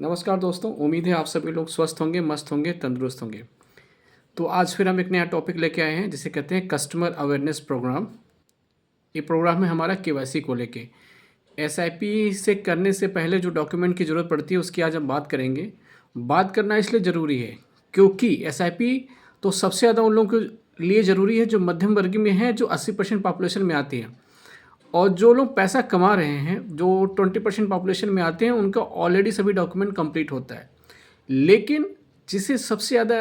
नमस्कार दोस्तों, उम्मीद है आप सभी लोग स्वस्थ होंगे, मस्त होंगे, तंदुरुस्त होंगे। तो आज फिर हम एक नया टॉपिक लेके आए हैं जिसे कहते हैं कस्टमर अवेयरनेस प्रोग्राम। ये प्रोग्राम है हमारा केवाईसी को लेके। एसआईपी से करने से पहले जो डॉक्यूमेंट की ज़रूरत पड़ती है उसकी आज हम बात करेंगे। बात करना इसलिए ज़रूरी है क्योंकि एसआईपी तो सबसे ज़्यादा उन लोगों के लिए ज़रूरी है जो मध्यम वर्ग में है, जो 80% पॉपुलेशन में आती है। और जो लोग पैसा कमा रहे हैं, जो 20% पॉपुलेशन में आते हैं, उनका ऑलरेडी सभी डॉक्यूमेंट कंप्लीट होता है। लेकिन जिसे सबसे ज़्यादा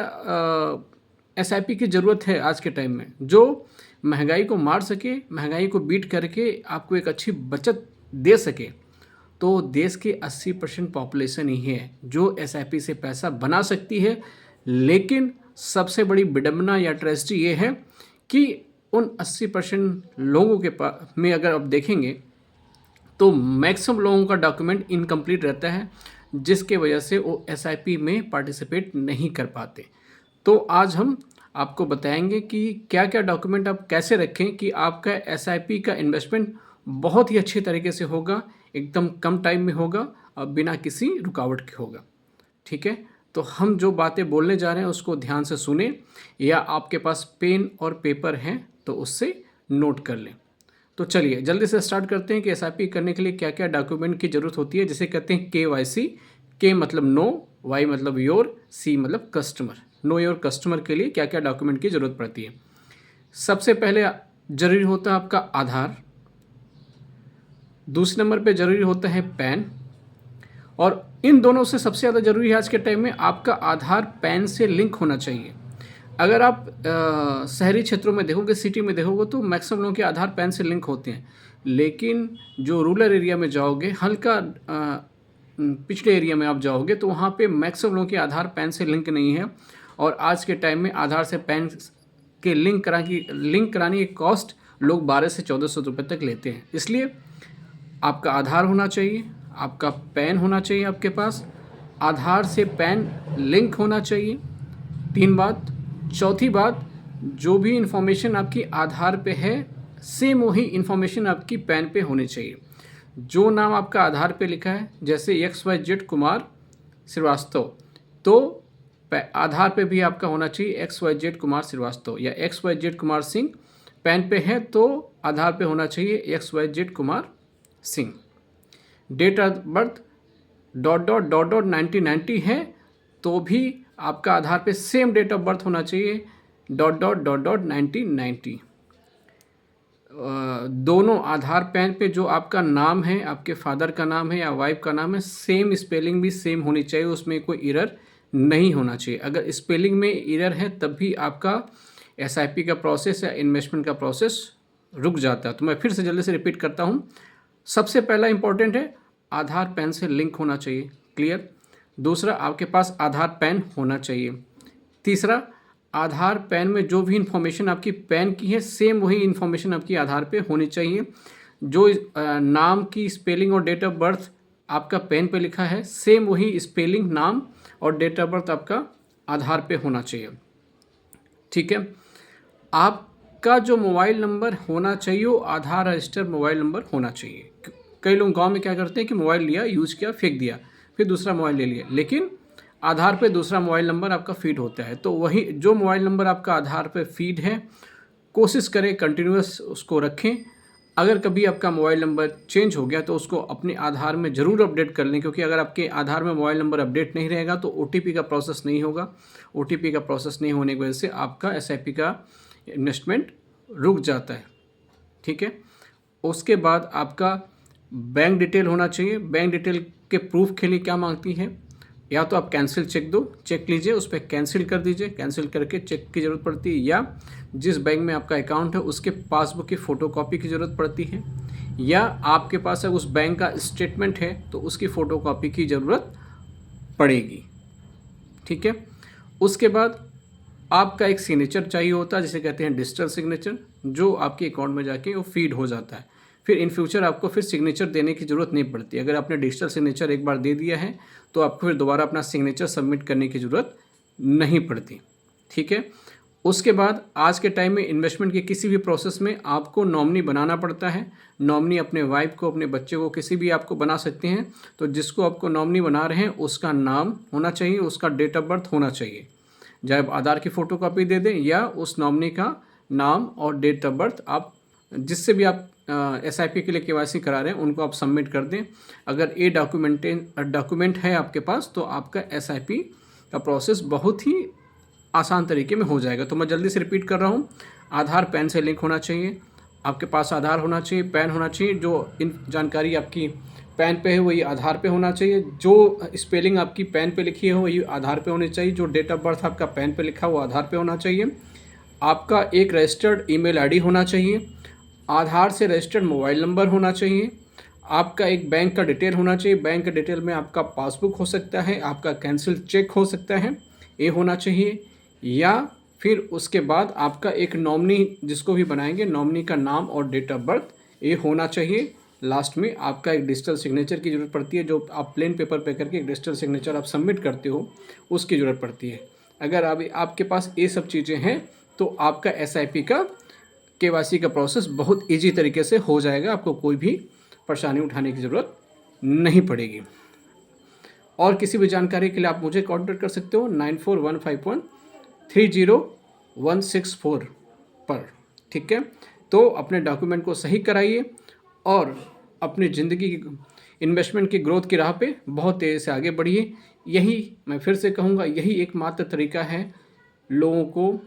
एसआईपी की ज़रूरत है आज के टाइम में, जो महंगाई को मार सके, महंगाई को बीट करके आपको एक अच्छी बचत दे सके, तो देश के 80% पॉपुलेशन ही है जो एसआईपी से पैसा बना सकती है। लेकिन सबसे बड़ी विडंबना या ट्रेजेडी ये है कि उन 80% लोगों के में अगर आप देखेंगे तो मैक्सिमम लोगों का डॉक्यूमेंट इनकम्प्लीट रहता है, जिसके वजह से वो एसआईपी में पार्टिसिपेट नहीं कर पाते। तो आज हम आपको बताएंगे कि क्या क्या डॉक्यूमेंट आप कैसे रखें कि आपका एसआईपी का इन्वेस्टमेंट बहुत ही अच्छे तरीके से होगा, एकदम कम टाइम में होगा और बिना किसी रुकावट के होगा। ठीक है, तो हम जो बातें बोलने जा रहे हैं उसको ध्यान से सुने, या आपके पास पेन और पेपर हैं तो उससे नोट कर लें। तो चलिए जल्दी से स्टार्ट करते हैं कि एसआईपी करने के लिए क्या क्या डॉक्यूमेंट की ज़रूरत होती है, जिसे कहते हैं केवाईसी। के मतलब नो, वाई मतलब योर, सी मतलब कस्टमर। नो योर कस्टमर के लिए क्या क्या डॉक्यूमेंट की ज़रूरत पड़ती है। सबसे पहले ज़रूरी होता है आपका आधार। दूसरे नंबर पे ज़रूरी होता है पैन। और इन दोनों से सबसे ज़्यादा ज़रूरी है आज के टाइम में आपका आधार पैन से लिंक होना चाहिए। अगर आप शहरी क्षेत्रों में देखोगे, सिटी में देखोगे, तो मैक्सिमम लोगों के आधार पैन से लिंक होते हैं। लेकिन जो रूरल एरिया में जाओगे, हल्का पिछड़े एरिया में आप जाओगे, तो वहाँ पे मैक्सिमम लोगों के आधार पैन से लिंक नहीं है। और आज के टाइम में आधार से पैन के लिंक कराने की कॉस्ट लोग 1200 से 1400 रुपये तक लेते हैं। इसलिए आपका आधार होना चाहिए, आपका पैन होना चाहिए आपके पास, आधार से पैन लिंक होना चाहिए। 3 बात। चौथी बात, जो भी इन्फॉर्मेशन आपकी आधार पे है सेम वही इन्फॉर्मेशन आपकी पैन पे होनी चाहिए। जो नाम आपका आधार पे लिखा है, जैसे XYZ कुमार श्रीवास्तव, तो आधार पे भी आपका होना चाहिए XYZ कुमार श्रीवास्तव, या XYZ कुमार सिंह पैन पे है तो आधार पे होना चाहिए XYZ Kumar Singh. Date of birth ... 1990 है तो भी आपका आधार पे सेम डेट ऑफ बर्थ होना चाहिए ... 1990। दोनों आधार पैन पे जो आपका नाम है, आपके फादर का नाम है या वाइफ का नाम है, सेम स्पेलिंग भी सेम होनी चाहिए, उसमें कोई एरर नहीं होना चाहिए। अगर स्पेलिंग में एरर है तब भी आपका एसआईपी का प्रोसेस या इन्वेस्टमेंट का प्रोसेस रुक जाता है। तो मैं फिर से जल्दी से रिपीट करता हूँ। सबसे पहला इंपॉर्टेंट है आधार पैन से लिंक होना चाहिए, क्लियर। दूसरा, आपके पास आधार पैन होना चाहिए। तीसरा, आधार पैन में जो भी इन्फॉर्मेशन आपकी पैन की है सेम वही इन्फॉर्मेशन आपकी आधार पे होनी चाहिए। जो नाम की स्पेलिंग और डेट ऑफ बर्थ आपका पैन पे लिखा है, सेम वही स्पेलिंग, नाम और डेट ऑफ बर्थ आपका आधार पे होना चाहिए। ठीक है। आपका जो मोबाइल नंबर होना चाहिए वो आधार रजिस्टर मोबाइल नंबर होना चाहिए। कई लोग गांव में क्या करते हैं कि मोबाइल लिया, यूज़ किया, फेंक दिया, फिर दूसरा मोबाइल ले लिया, लेकिन आधार पे दूसरा मोबाइल नंबर आपका फीड होता है। तो वही जो मोबाइल नंबर आपका आधार पे फीड है, कोशिश करें कंटिन्यूस उसको रखें। अगर कभी आपका मोबाइल नंबर चेंज हो गया तो उसको अपने आधार में ज़रूर अपडेट कर लें, क्योंकि अगर आपके आधार में मोबाइल नंबर अपडेट नहीं रहेगा तो OTP का प्रोसेस नहीं होगा। OTP का प्रोसेस नहीं होने की वजह से आपका SIP का इन्वेस्टमेंट रुक जाता है। ठीक है। उसके बाद आपका बैंक डिटेल होना चाहिए। बैंक डिटेल के प्रूफ के लिए क्या मांगती है, या तो आप कैंसिल चेक दो, चेक लीजिए, उस पर कैंसिल कर दीजिए, कैंसिल करके चेक की ज़रूरत पड़ती है, या जिस बैंक में आपका अकाउंट है उसके पासबुक की फ़ोटोकॉपी की ज़रूरत पड़ती है, या आपके पास अगर उस बैंक का स्टेटमेंट है तो उसकी फ़ोटोकॉपी की ज़रूरत पड़ेगी। ठीक है। उसके बाद आपका एक सिग्नेचर चाहिए होता है, जिसे कहते हैं डिजिटल सिग्नेचर, जो आपके अकाउंट में जाके वो फीड हो जाता है। फिर इन फ्यूचर आपको फिर सिग्नेचर देने की ज़रूरत नहीं पड़ती। अगर आपने डिजिटल सिग्नेचर एक बार दे दिया है तो आपको फिर दोबारा अपना सिग्नेचर सबमिट करने की ज़रूरत नहीं पड़ती। ठीक है। उसके बाद आज के टाइम में इन्वेस्टमेंट के किसी भी प्रोसेस में आपको नॉमिनी बनाना पड़ता है। नॉमिनी अपने वाइफ को, अपने बच्चे को, किसी भी आपको बना सकते हैं। तो जिसको आपको नॉमिनी बना रहे हैं उसका नाम होना चाहिए, उसका डेट ऑफ बर्थ होना चाहिए। चाहे आप आधार की फ़ोटोकॉपी दे दें या उस नॉमिनी का नाम और डेट ऑफ बर्थ आप जिससे भी आप SIP के लिए KYC करा रहे हैं उनको आप सबमिट कर दें। अगर ये डॉक्यूमेंट है आपके पास तो आपका SIP का प्रोसेस बहुत ही आसान तरीके में हो जाएगा। तो मैं जल्दी से रिपीट कर रहा हूँ। आधार पैन से लिंक होना चाहिए, आपके पास आधार होना चाहिए, पैन होना चाहिए। जो इन जानकारी आपकी पैन पे है वही आधार पे होना चाहिए। जो स्पेलिंग आपकी पैन पे लिखी है वही आधार पे होनी चाहिए। जो डेट ऑफ बर्थ आपका पैन पे लिखा है वो आधार पे होना चाहिए। आपका एक रजिस्टर्ड ईमेल आईडी होना चाहिए। आधार से रजिस्टर्ड मोबाइल नंबर होना चाहिए। आपका एक बैंक का डिटेल होना चाहिए। बैंक का डिटेल में आपका पासबुक हो सकता है, आपका कैंसिल चेक हो सकता है, ये होना चाहिए। या फिर उसके बाद आपका एक नॉमिनी जिसको भी बनाएंगे नॉमिनी का नाम और डेट ऑफ बर्थ ये होना चाहिए। लास्ट में आपका एक डिजिटल सिग्नेचर की ज़रूरत पड़ती है। जो आप प्लेन पेपर पे करके एक डिजिटल सिग्नेचर आप सबमिट करते हो उसकी ज़रूरत पड़ती है। अगर आपके पास ये सब चीज़ें हैं तो आपका SIP का KYC का प्रोसेस बहुत ईजी तरीके से हो जाएगा। आपको कोई भी परेशानी उठाने की ज़रूरत नहीं पड़ेगी। और किसी भी जानकारी के लिए आप मुझे कॉन्टैक्ट कर सकते हो 9415130164 पर। ठीक है, तो अपने डॉक्यूमेंट को सही कराइए और अपनी ज़िंदगी की इन्वेस्टमेंट की ग्रोथ की राह पे बहुत तेज़ी से आगे बढ़िए। यही मैं फिर से कहूँगा, यही एकमात्र तरीका है लोगों को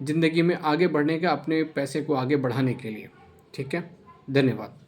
ज़िंदगी में आगे बढ़ने का, अपने पैसे को आगे बढ़ाने के लिए। ठीक है, धन्यवाद।